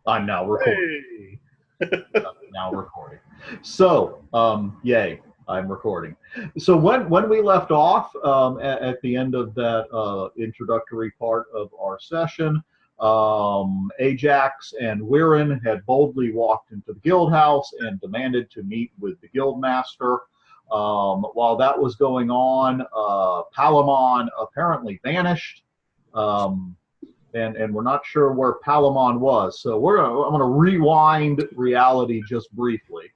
I'm now recording. Hey. Now recording. So, yay, I'm recording. So when we left off at the end of that introductory part of our session, Ajax and Wirren had boldly walked into the guild house and demanded to meet with the guild master. While that was going on, Palamon apparently vanished. And we're not sure where Palamon was. So I'm gonna rewind reality just briefly.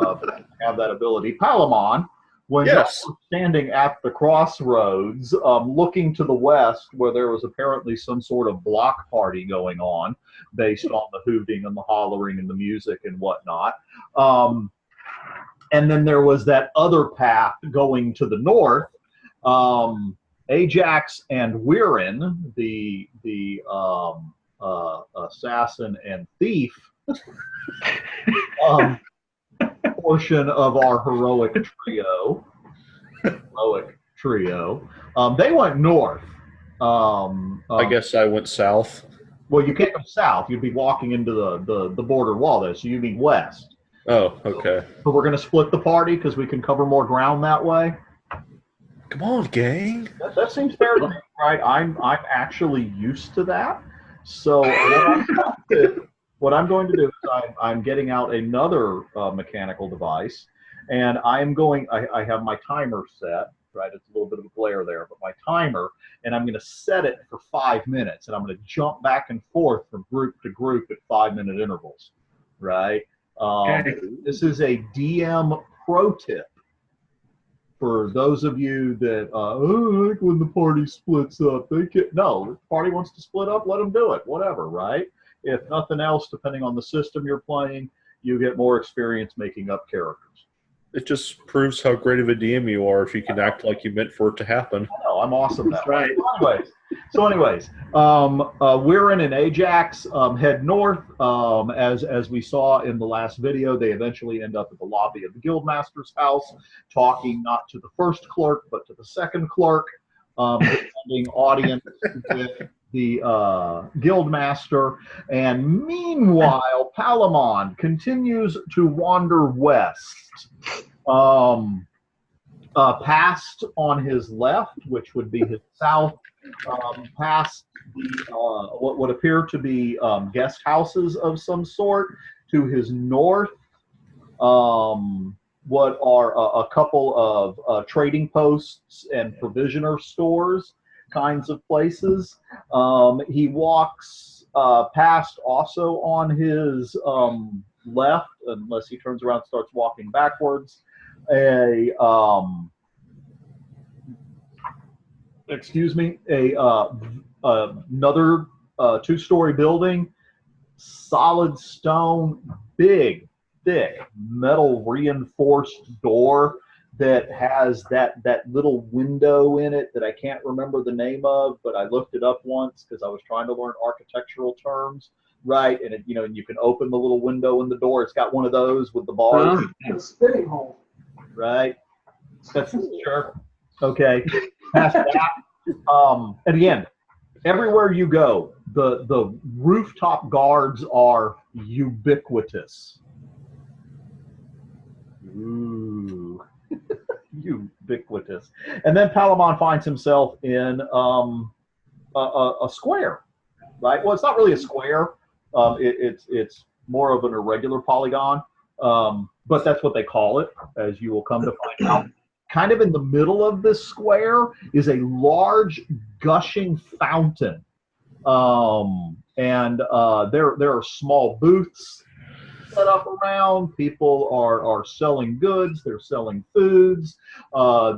Have that ability. Palamon, when Yes. you were standing at the crossroads, looking to the west, where there was apparently some sort of block party going on, based on the hooting and the hollering and the music and whatnot. And then there was that other path going to the north. Ajax and Wirren, the assassin and thief portion of our heroic trio, they went north. I guess I went south. Well, you can't go south. You'd be walking into the border wall there, so you'd be west. Oh, okay. So we're going to split the party because we can cover more ground that way. Come on, gang. That seems fair to me, right? I'm actually used to that. So what I'm going to do is I'm getting out another mechanical device, and I have my timer set, right? It's a little bit of a glare there, but my timer, and I'm going to set it for 5 minutes, and I'm going to jump back and forth from group to group at 5-minute intervals, right? This is a DM pro tip. For those of you that, like when the party splits up, no, if the party wants to split up, let them do it, whatever, right? If nothing else, depending on the system you're playing, you get more experience making up characters. It just proves how great of a DM you are if you can act like you meant for it to happen. No, I'm awesome. That's right. So anyways, Wirren and Ajax head north. As we saw in the last video, they eventually end up at the lobby of the Guildmaster's house, talking not to the first clerk, but to the second clerk, having audience with the Guildmaster. And meanwhile, Palamon continues to wander west. Past on his left, which would be his south, past the, what would appear to be guest houses of some sort. To his north, what are a couple of trading posts and provisioner stores kinds of places. He walks past also on his left, unless he turns around and starts walking backwards, another two-story building, solid stone, big, thick, metal reinforced door that has that little window in it that I can't remember the name of, but I looked it up once because I was trying to learn architectural terms. Right, and you can open the little window in the door. It's got one of those with the bars. A spinning hole. Right. That's sure. Okay. Past that. And again, everywhere you go, the rooftop guards are ubiquitous. Ooh. Ubiquitous. And then Palamon finds himself in a square. Right? Well, it's not really a square. It's more of an irregular polygon, but that's what they call it, as you will come to find out. Kind of in the middle of this square is a large gushing fountain, and there are small booths set up around. People are selling goods. They're selling foods.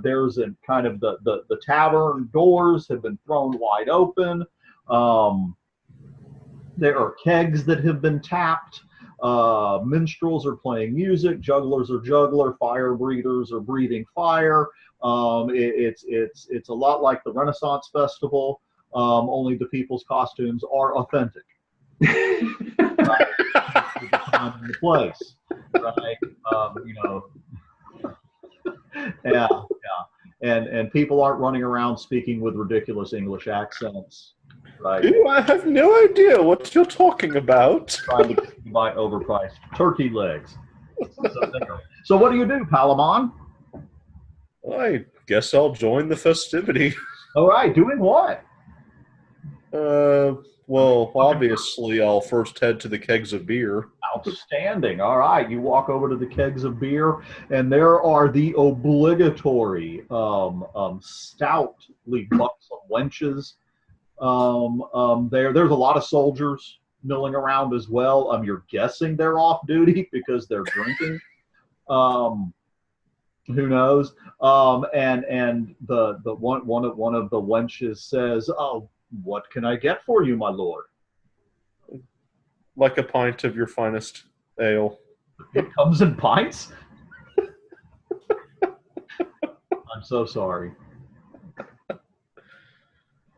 There's a kind of the tavern doors have been thrown wide open. There are kegs that have been tapped. Minstrels are playing music. Jugglers are juggler. Fire breathers are breathing fire. It's a lot like the Renaissance Festival, only the people's costumes are authentic. Right? The time and the place, right? Yeah. And people aren't running around speaking with ridiculous English accents. right? I have no idea what you're talking about. Trying to get you to buy overpriced turkey legs. So what do you do, Palamon? I guess I'll join the festivity. All right, doing what? Well, obviously, I'll first head to the kegs of beer. Outstanding. All right, you walk over to the kegs of beer, and there are the obligatory stoutly buxom wenches. There's a lot of soldiers milling around as well. You're guessing they're off duty because they're drinking. Who knows? And the one of the wenches says, "Oh, what can I get for you, my lord?" Like a pint of your finest ale. It comes in pints. I'm so sorry.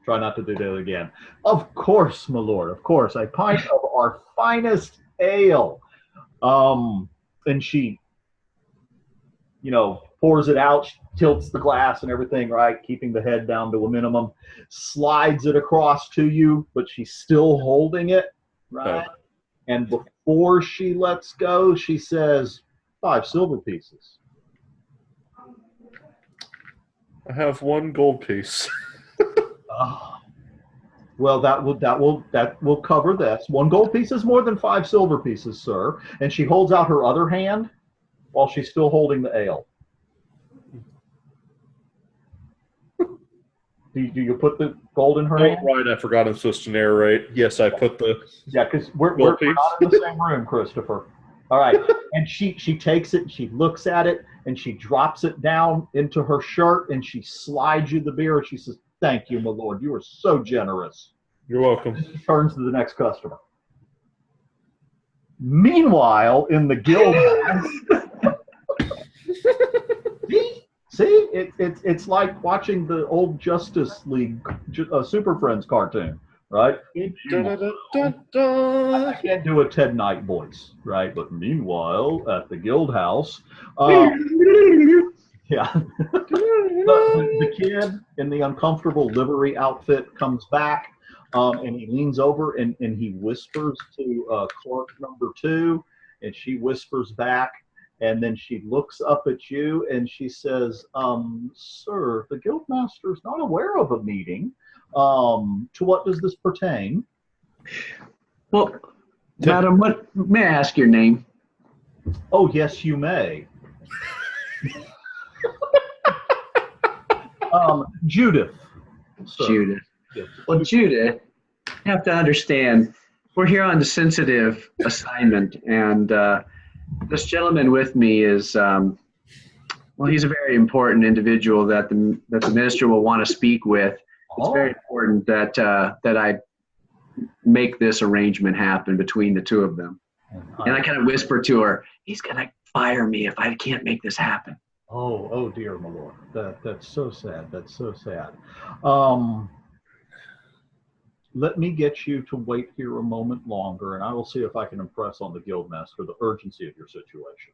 Try not to do that again. Of course, my lord. Of course, a pint of our finest ale. And she, pours it out, tilts the glass and everything, right, keeping the head down to a minimum, slides it across to you, but she's still holding it, right? Oh. And before she lets go, she says, 5 silver pieces. I have 1 gold piece. Well, that will cover this. 1 gold piece is more than 5 silver pieces, sir. And she holds out her other hand while she's still holding the ale. Do you put the gold in her hand? Right, I forgot I'm supposed to narrate. Yes, I put the... Yeah, because we're not in the same room, Christopher. All right. And she takes it, she looks at it, and she drops it down into her shirt, and she slides you the beer, and she says, "Thank you, my lord. You are so generous." You're welcome. She turns to the next customer. Meanwhile, in the guild See, it's like watching the old Justice League Super Friends cartoon, right? I can't do a Ted Knight voice, right? But meanwhile, at the guild house, yeah, the kid in the uncomfortable livery outfit comes back, and he leans over and he whispers to clerk number 2, and she whispers back. And then she looks up at you and she says, "Sir, the guildmaster is not aware of a meeting. To what does this pertain?" Well, madam, what may I ask your name? Oh, yes, you may. Judith. Sir. Judith. Yes. Well, Judith, you have to understand, we're here on the sensitive assignment, and this gentleman with me is, he's a very important individual that the minister will want to speak with. It's very important that I make this arrangement happen between the two of them. And I kind of whisper to her, "He's going to fire me if I can't make this happen." Oh dear, my lord. That's so sad. That's so sad. Let me get you to wait here a moment longer, and I will see if I can impress on the guildmaster the urgency of your situation.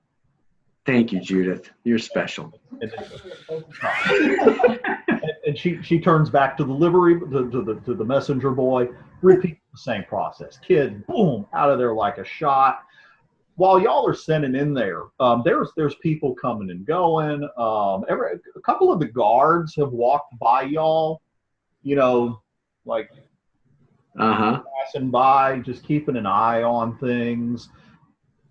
Thank you, Judith. You're special. And she turns back to the livery, to the messenger boy, repeats the same process. Kid, boom, out of there like a shot. While y'all are sending in there, there's people coming and going. A couple of the guards have walked by y'all, like passing by, just keeping an eye on things.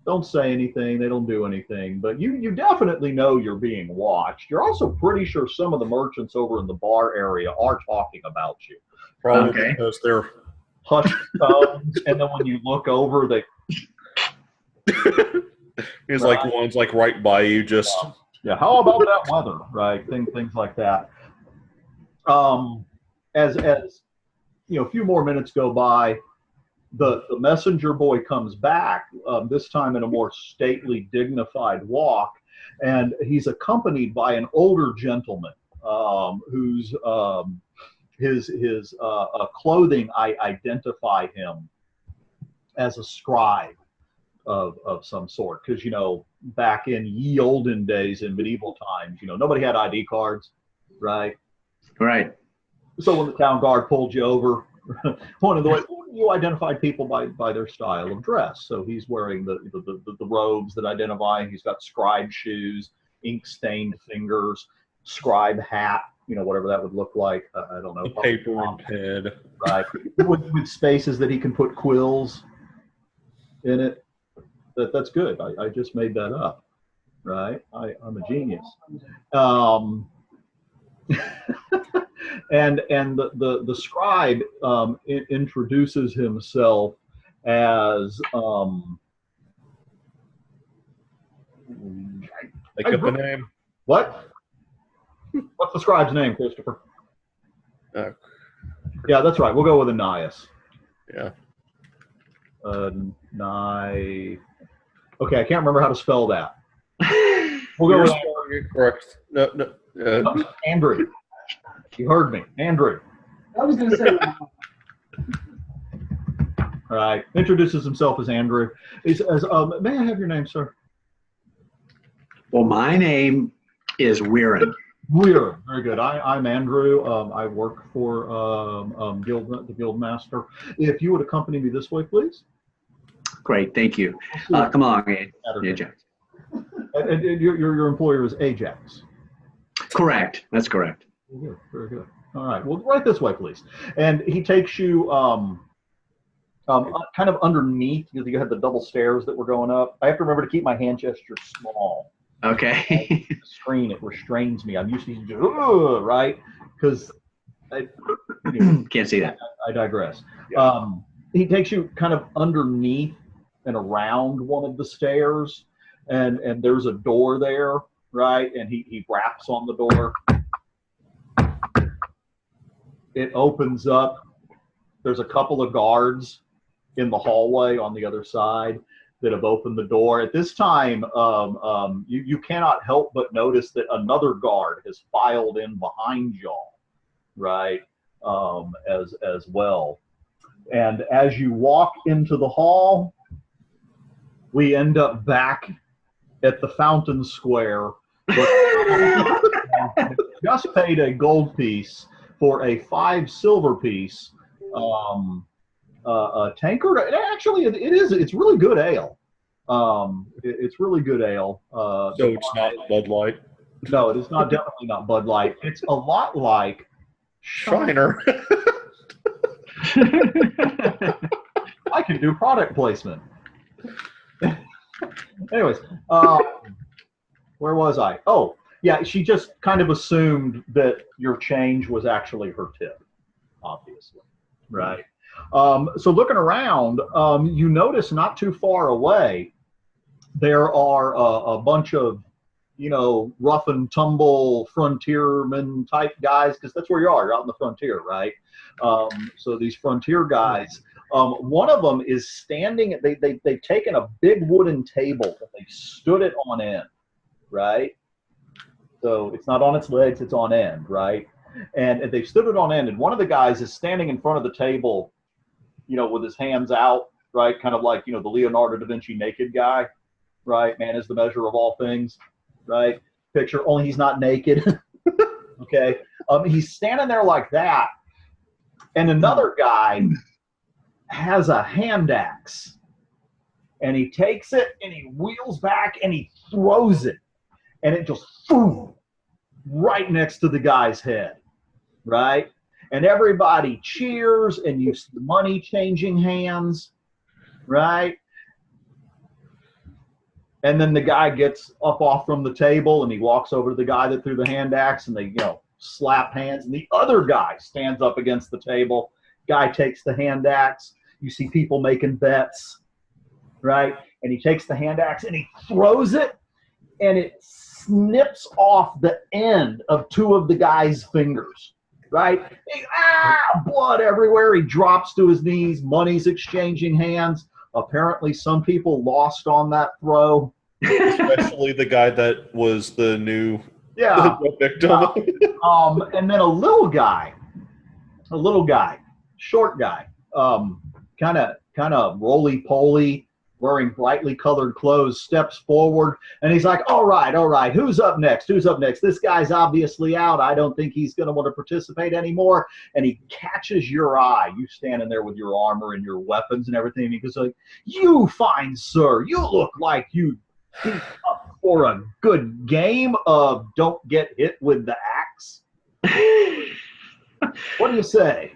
Don't say anything. They don't do anything. But you definitely know you're being watched. You're also pretty sure some of the merchants over in the bar area are talking about you. Probably because they're hushed tones, and then when you look over, they... He's right. Like one's like right by you, just... Yeah, how about that weather, right? Things like that. As a few more minutes go by, the messenger boy comes back, this time in a more stately, dignified walk, and he's accompanied by an older gentleman whose his clothing, I identify him as a scribe of some sort, because back in ye olden days, in medieval times, nobody had ID cards, right? Right. So when the town guard pulled you over, one of the you identified people by their style of dress. So he's wearing the robes that identify. He's got scribe shoes, ink stained fingers, scribe hat. Whatever that would look like. I don't know. A paper and pen. Right. with spaces that he can put quills in it. That's good. I just made that up. Right. I'm a genius. And the scribe introduces himself as Make up a name. What? What's the scribe's name, Christopher? Yeah, that's right. We'll go with Ananias. Yeah. Okay, I can't remember how to spell that. We'll go with correct. No. Andrew. You heard me, Andrew. I was going to say. All right. Introduces himself as Andrew. He says, "May I have your name, sir?" Well, my name is Weirin. Weird, very good. I'm Andrew. I work for the Guildmaster. If you would accompany me this way, please. Great, thank you. Come along, Ajax. And your employer is Ajax. Correct. That's correct. Very good. Very good. All right. Well, right this way, please. And he takes you kind of underneath. You have the double stairs that we're going up. I have to remember to keep my hand gesture small. Okay. The screen, it restrains me. I'm used to just, right? Because can't see that. I digress. Yeah. He takes you kind of underneath and around one of the stairs, and there's a door there, right? And he raps on the door. It opens up. There's a couple of guards in the hallway on the other side that have opened the door. At this time, you cannot help but notice that another guard has filed in behind y'all, right, as well. And as you walk into the hall, we end up back at the Fountain Square. Just paid a gold piece for a 5 silver piece tankard. Actually, it's really good ale. It's really good ale. So it's not Bud Light? No, it is not. Definitely not Bud Light. It's a lot like Shiner. I can do product placement. Anyways, where was I? Oh, yeah, she just kind of assumed that your change was actually her tip, obviously, right? So looking around, you notice not too far away, there are a bunch of, rough and tumble frontierman type guys, because that's where you are. You're out in the frontier, right? So these frontier guys, one of them is standing. They've taken a big wooden table and they stood it on end, right? So it's not on its legs, it's on end, right? And they stood it on end, and one of the guys is standing in front of the table, with his hands out, right? Kind of like, the Leonardo da Vinci naked guy, right? Man is the measure of all things, right? Picture, only he's not naked. Okay. He's standing there like that. And another guy has a hand axe, and he takes it and he wheels back and he throws it, and it just boom, right next to the guy's head, right? And everybody cheers, and you see the money changing hands, right? And then the guy gets up off from the table, and he walks over to the guy that threw the hand axe, and they, slap hands. And the other guy stands up against the table. Guy takes the hand axe. You see people making bets, right? And he takes the hand axe and he throws it, and it snips off the end of 2 of the guy's fingers. Right? Blood everywhere. He drops to his knees. Money's exchanging hands. Apparently, some people lost on that throw. Especially the guy that was the new victim. And then a little guy, short guy, kind of roly-poly, wearing brightly colored clothes, steps forward, and he's like, all right, who's up next? Who's up next? This guy's obviously out. I don't think he's going to want to participate anymore. And he catches your eye. You standing there with your armor and your weapons and everything. And he goes like, you fine sir, you look like you beat up for a good game of don't get hit with the axe. What do you say?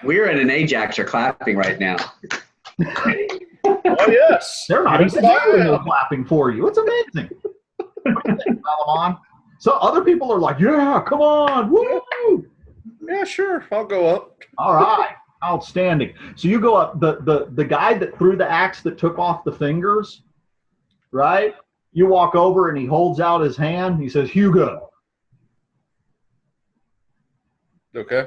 We're in an Ajax are clapping right now. Oh, yes. They're not Yes, even I doing am. no clapping for you. It's amazing. What do you think, Palamon? So other people are like, yeah, come on, woo! Yeah, sure. I'll go up. All right, outstanding. So you go up. The guy that threw the axe that took off the fingers, right? You walk over and he holds out his hand. He says, Hugo. Okay.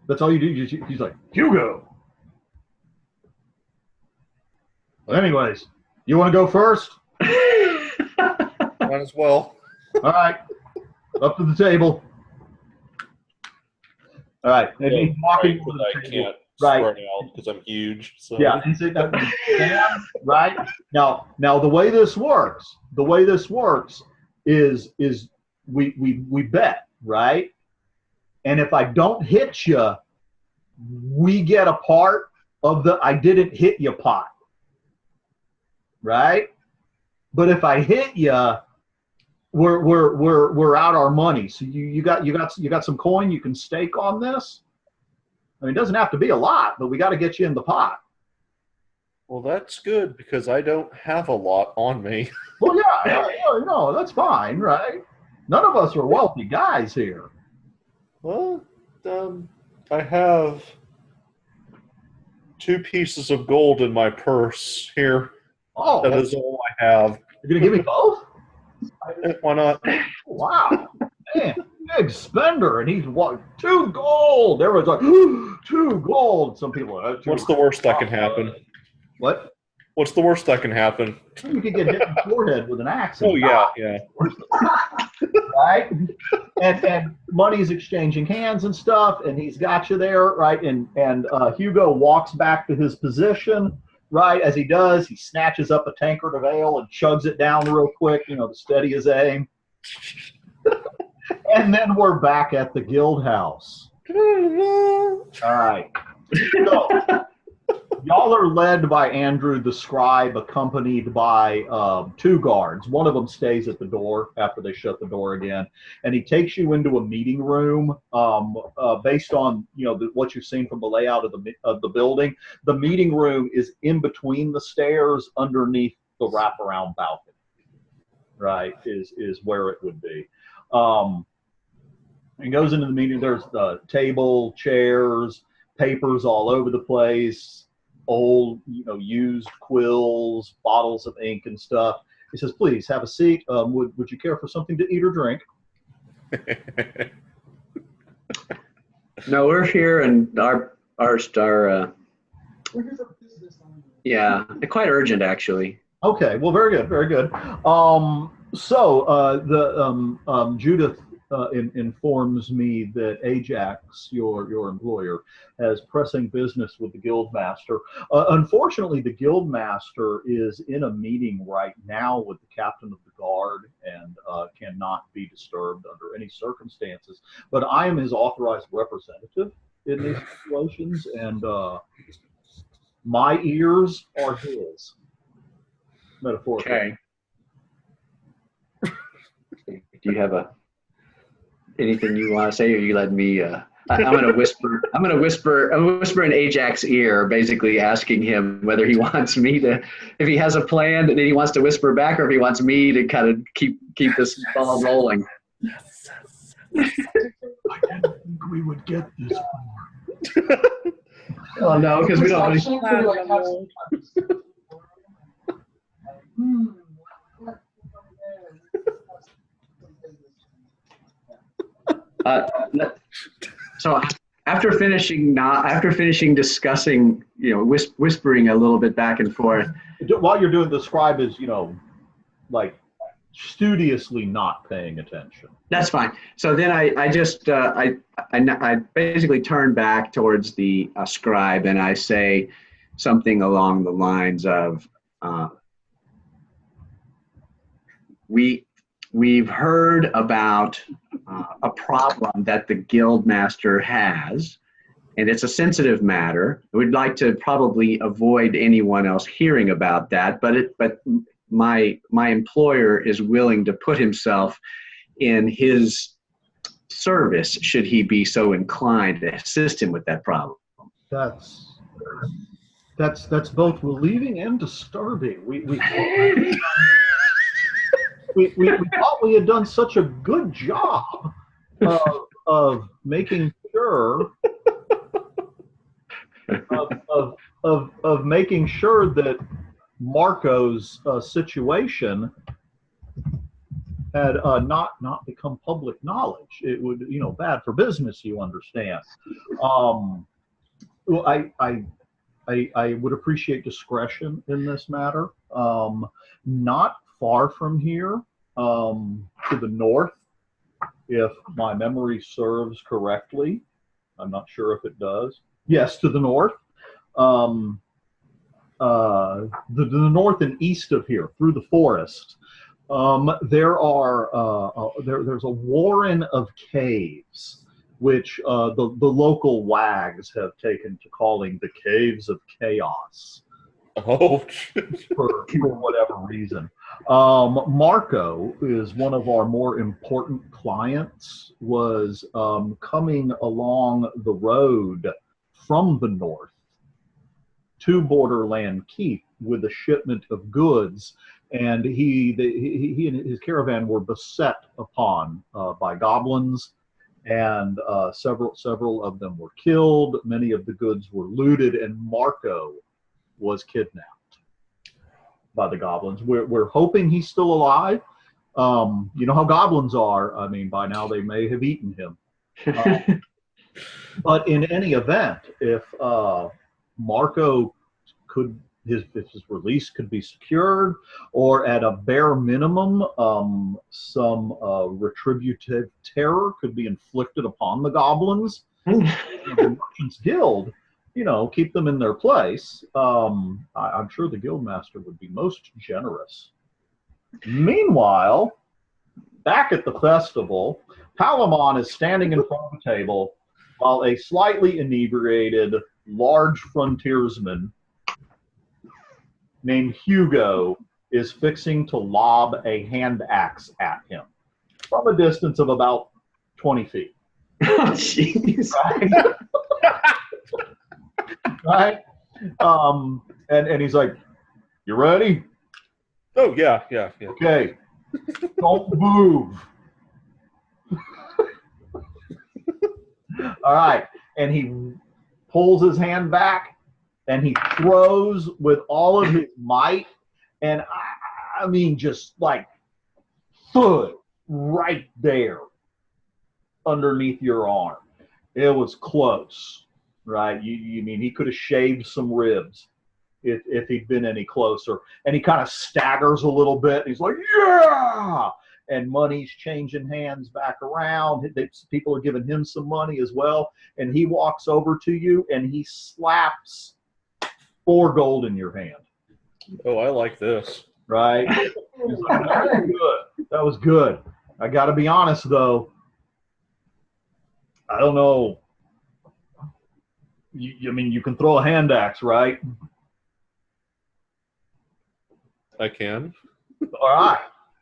That's all you do. He's like, Hugo. Well, anyways, you want to go first? Might as well. All right, up to the table. All right, and he's walking Right, to but the I table. can't Right. spread out because I'm huge. So. Yeah, and so stand, right? Now the way this works is we bet, right? And if I don't hit you, we get a part of the I didn't hit you pot, right? But if I hit you, we're out our money. So you got some coin you can stake on this. I mean, it doesn't have to be a lot, but we got to get you in the pot. Well, that's good because I don't have a lot on me. Well, yeah, no, that's fine, right? None of us are wealthy guys here. Well, I have 2 pieces of gold in my purse here. Oh, That is all I have. you're gonna give me both? Why not? Wow, man, big spender, and he's what? 2 gold. Everyone's like 2 gold. Some people are. What's the worst that can happen? What? What's the worst that can happen? You could get hit in the forehead with an axe. Oh, yeah, yeah. Right? And money's exchanging hands and stuff, and he's got you there, right? And Hugo walks back to his position, right? As he does, he snatches up a tankard of ale and chugs it down real quick, to steady his aim. And then we're back at the guild house. All right. So, y'all are led by Andrew the scribe, accompanied by 2 guards. One of them stays at the door after they shut the door again, and he takes you into a meeting room. Based on what you've seen from the layout of the building, the meeting room is in between the stairs, underneath the wraparound balcony. Right, is where it would be. And goes into the meeting. There's the table, chairs, papers all over the place. Old, used quills, bottles of ink and stuff. He says, please have a seat. Would you care for something to eat or drink? No, we're here and our yeah, quite urgent actually. Okay, well, very good, very good. Judith informs me that Ajax, your employer, has pressing business with the Guildmaster. Unfortunately, the Guildmaster is in a meeting right now with the captain of the guard and cannot be disturbed under any circumstances. But I am his authorized representative in these situations, and my ears are his, metaphorically. Okay. Do you have anything you want to say, or you let me? I'm gonna whisper. I'm gonna whisper in Ajax's ear, basically asking him whether he wants me to, if he has a plan, and then he wants to whisper back, or if he wants me to kind of keep this ball rolling. I didn't think we would get this far. Oh no, because we don't. So after finishing discussing, whispering a little bit back and forth. While you're doing the scribe is, like studiously not paying attention. That's fine. So then I basically turn back towards the scribe and I say something along the lines of, we've heard about a problem that the guild master has, and it's a sensitive matter. We'd like to probably avoid anyone else hearing about that, but my employer is willing to put himself in his service should he be so inclined to assist him with that problem. That's both relieving and disturbing. We thought we had done such a good job of making sure of making sure that Marco's situation had not become public knowledge. It would, bad for business. You understand? Well, I would appreciate discretion in this matter. Not far from here, to the north, if my memory serves correctly. I'm not sure if it does. Yes, to the north. The north and east of here, through the forest, there's a warren of caves, which the local wags have taken to calling the Caves of Chaos. Oh, for whatever reason. Marco is one of our more important clients, was coming along the road from the north to Borderland Keep with a shipment of goods, and he and his caravan were beset upon by goblins, and several of them were killed. Many of the goods were looted, and Marco was kidnapped by the goblins. We're hoping he's still alive. You know how goblins are. I mean, by now they may have eaten him. But in any event, if Marco could, his release could be secured, or at a bare minimum, some retributive terror could be inflicted upon the goblins. The Merchants Guild, keep them in their place. I'm sure the guildmaster would be most generous. Meanwhile, back at the festival, Palamon is standing in front of the table while a slightly inebriated large frontiersman named Hugo is fixing to lob a hand axe at him from a distance of about 20 feet. Oh, jeez. Right? And he's like, "You ready?" Oh, yeah. Okay. Don't move. All right. And he pulls his hand back and he throws with all of his might. And I mean, just like thud right there underneath your arm. It was close, right? You mean he could have shaved some ribs if he'd been any closer. And he kind of staggers a little bit. And he's like, "Yeah!" And money's changing hands back around. People are giving him some money as well. And he walks over to you and he slaps 4 gold in your hand. Oh, I like this. Right? Like, that was good. That was good. I got to be honest, though. I don't know. I mean, you can throw a hand axe, right? I can. All right.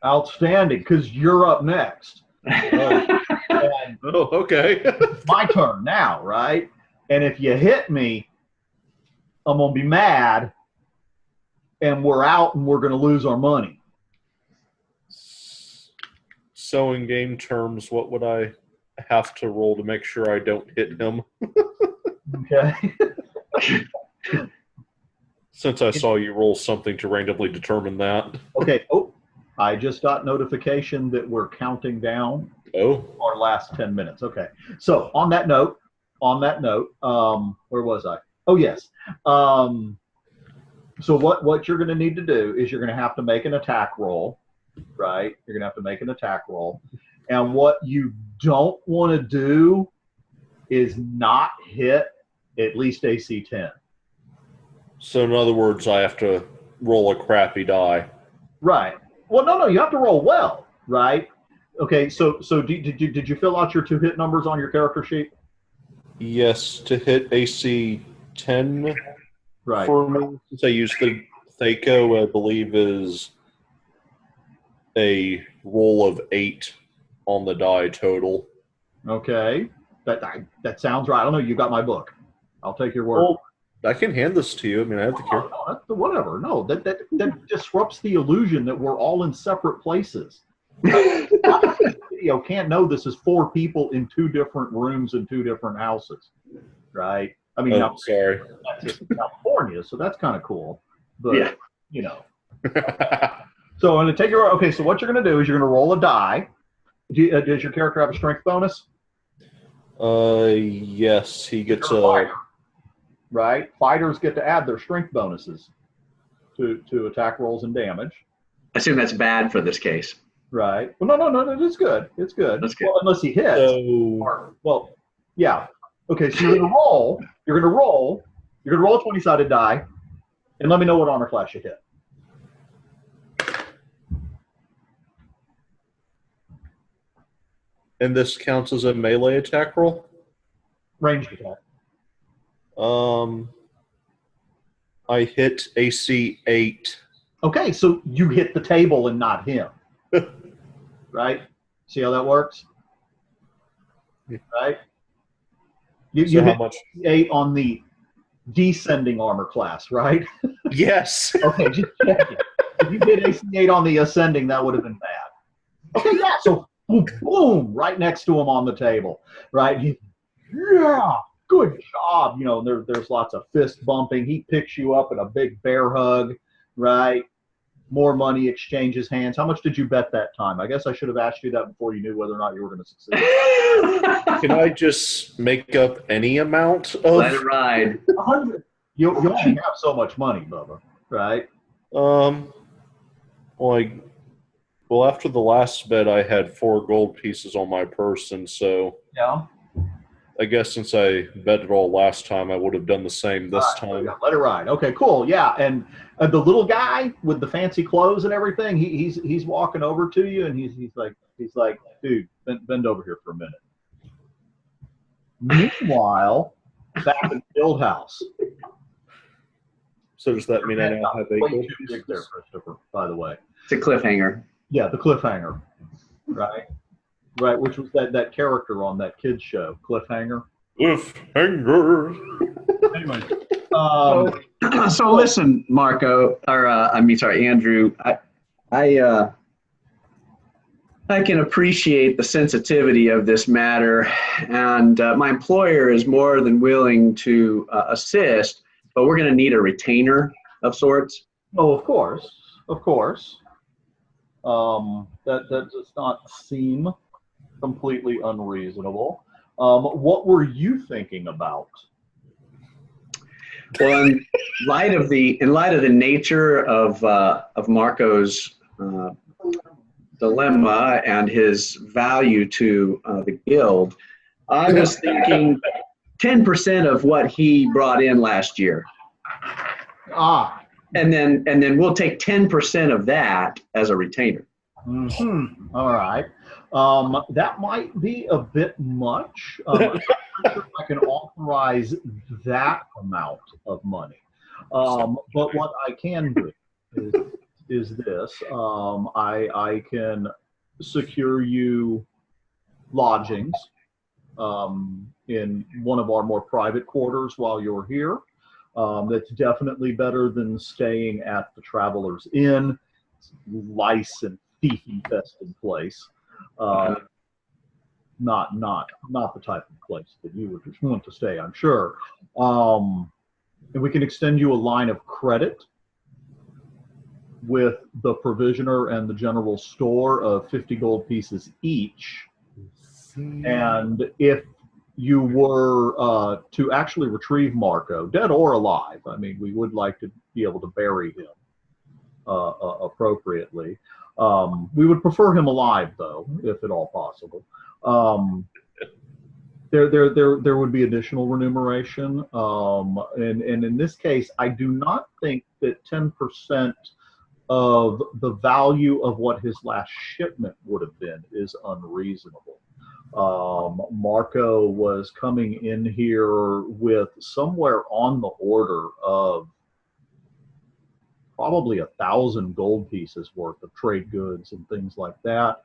Outstanding, because you're up next. Oh, okay. It's my turn now, right? And if you hit me, I'm going to be mad, and we're out, and we're going to lose our money. So in game terms, what would I have to roll to make sure I don't hit him? Okay. Since I saw you roll something to randomly determine that. Okay. Oh, I just got notification that we're counting down our last 10 minutes. Okay. So on that note, where was I? Oh, yes. So what you're going to need to do is you're going to have to make an attack roll right? You're going to have to make an attack roll. And what you don't want to do is not hit at least AC 10. So in other words, I have to roll a crappy die. Right. Well, no, you have to roll well, right? Okay, so did you fill out your 2 hit numbers on your character sheet? Yes, to hit AC 10 Right. for me, since I used the Thaco, I believe is a roll of 8 on the die total. Okay. That sounds right. I don't know. You got my book. I'll take your word. Well, I can hand this to you. I mean, I have the character. No, that's whatever. No, that disrupts the illusion that we're all in separate places. Video can't know this is 4 people in 2 different rooms in 2 different houses, right? I mean, now, sorry. that's just in California, so that's kind of cool. But Yeah. you know, so I'm going to take your. Okay, so what you're going to do is you're going to roll a die. Does your character have a strength bonus? Yes, he gets You're a. fighter, right? Fighters get to add their strength bonuses to attack rolls and damage. I assume that's bad for this case. Right. Well, no, it's good. It's good. That's good. Well, unless he hits. So, Well, yeah. Okay, so you're gonna roll. You're gonna roll a 20-sided die, and let me know what armor class you hit. and this counts as a melee attack roll? Ranged attack. I hit AC 8. Okay, so you hit the table and not him. Right? See how that works? Yeah. Right? You So how hit much? 8 on the descending armor class, right? Yes. Okay, just checking. If you did AC 8 on the ascending, that would have been bad. Okay, yeah, so boom, boom, right next to him on the table, right? Yeah, good job. You know, there's lots of fist bumping. He picks you up in a big bear hug, right? More money exchanges hands. How much did you bet that time? I guess I should have asked you that before you knew whether or not you were going to succeed. Can I just make up any amount of? Let it ride. 100. You only have so much money, Bubba, right? Well, after the last bet, I had 4 gold pieces on my person, so Yeah. I guess since I bet it all last time, I would have done the same this time. Yeah, let it ride. Okay, cool. Yeah, and the little guy with the fancy clothes and everything, he's walking over to you, and he's like, dude, bend over here for a minute. Meanwhile, back in the Guild House. So does that mean I now have 8 Way gold too big pieces? there, Christopher, by the way. It's a cliffhanger. Yeah, the cliffhanger, right? Right, which was that character on that kids show, Cliffhanger. Cliffhanger. Anyway, So listen, Marco, or Andrew. I can appreciate the sensitivity of this matter, and my employer is more than willing to assist, but we're going to need a retainer of sorts. oh, of course. That does not seem completely unreasonable. What were you thinking about? Well, in light of the nature of Marco's dilemma and his value to the guild, I was thinking 10% of what he brought in last year, and then we'll take 10% of that as a retainer. Mm-hmm. All right. That might be a bit much. I'm not sure if I can authorize that amount of money. But what I can do is this. I can secure you lodgings in one of our more private quarters while you're here. That's definitely better than staying at the Travelers Inn. It's lice and thief infested place. Not the type of place that you would want to stay, I'm sure. And we can extend you a line of credit with the provisioner and the general store of 50 gold pieces each. And if you were to actually retrieve Marco, dead or alive, I mean, we would like to be able to bury him appropriately. We would prefer him alive, though, if at all possible. There would be additional remuneration, and in this case, I do not think that 10% of the value of what his last shipment would have been is unreasonable. Marco was coming in here with somewhere on the order of probably 1,000 gold pieces worth of trade goods and things like that.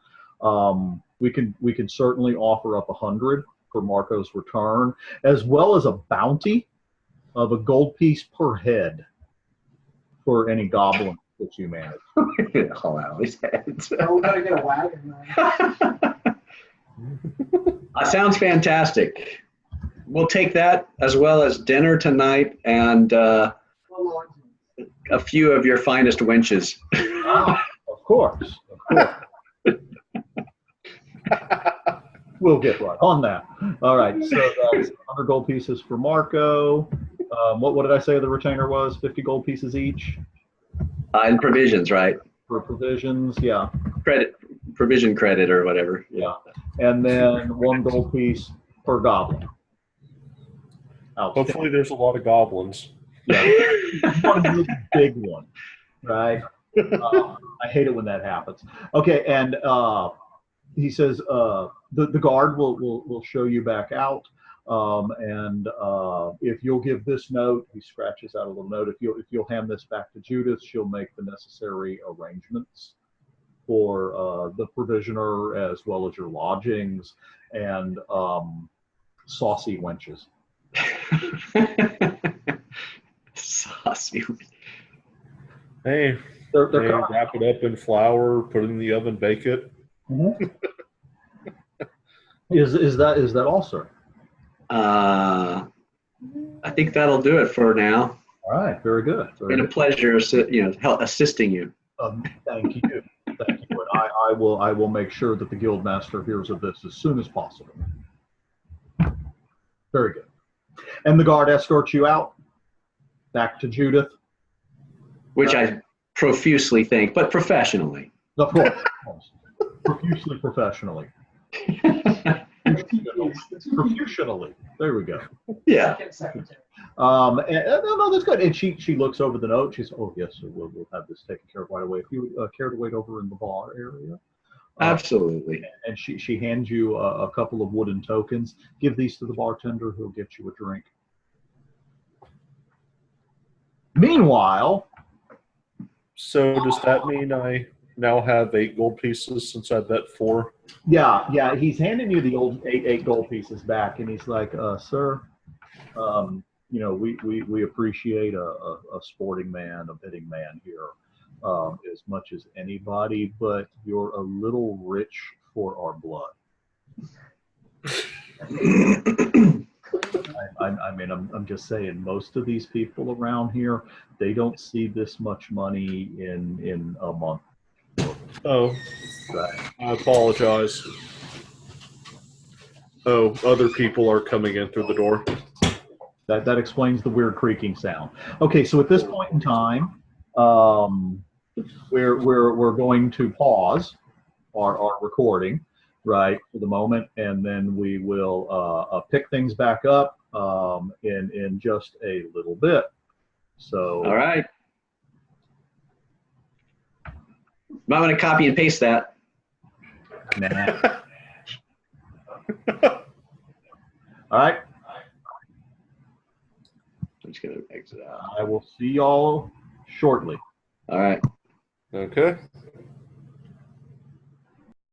We could certainly offer up 100 for Marco's return, as well as a bounty of a gold piece per head for any goblin that you manage. All out his heads. Oh, we gotta get a wagon. Sounds fantastic. We'll take that as well as dinner tonight and a few of your finest wenches. Of course. We'll get right on that. All right, so that's 100 gold pieces for Marco. What did I say the retainer was? 50 gold pieces each? And provisions, right? For provisions, yeah. Provision credit or whatever. Yeah. And then 1 gold piece per goblin. Hopefully there's a lot of goblins. Yeah. One really big one, right? I hate it when that happens. Okay, and he says the guard will show you back out, and if you'll give this note, he scratches out a little note. If you'll hand this back to Judith, she'll make the necessary arrangements for the provisioner as well as your lodgings and saucy wenches. Saucy. Hey, They're wrap it up in flour, put it in the oven, bake it. Mm-hmm. Is that all, sir? I think that'll do it for now. All right, very good. It's been a pleasure, assisting you. Thank you. Thank you. And I will make sure that the guildmaster hears of this as soon as possible. Very good. And the guard escorts you out back to Judith, Which I profusely thank, but professionally. of course. Profusely, professionally. Professionally. There we go. Yeah. No, that's good. And she looks over the note. She says, "Oh yes, sir, we'll have this taken care of right away. If you care to wait over in the bar area." Absolutely. And she hands you a couple of wooden tokens. Give these to the bartender, who'll get you a drink. Meanwhile, So does that mean I now have 8 gold pieces since I bet 4? yeah, he's handing you the old eight gold pieces back, and he's like, "Sir, we appreciate a sporting man, a bidding man here, as much as anybody, but you're a little rich for our blood." I'm just saying, most of these people around here, they don't see this much money in a month. Oh, Right. I apologize. Oh, other people are coming in through the door. That explains the weird creaking sound. Okay, so at this point in time, we're going to pause our recording, right, for the moment, and then we will pick things back up in just a little bit. So, All right. Might want to copy and paste that. Nah. All right. I'm just going to exit out. I will see y'all shortly. All right. Okay.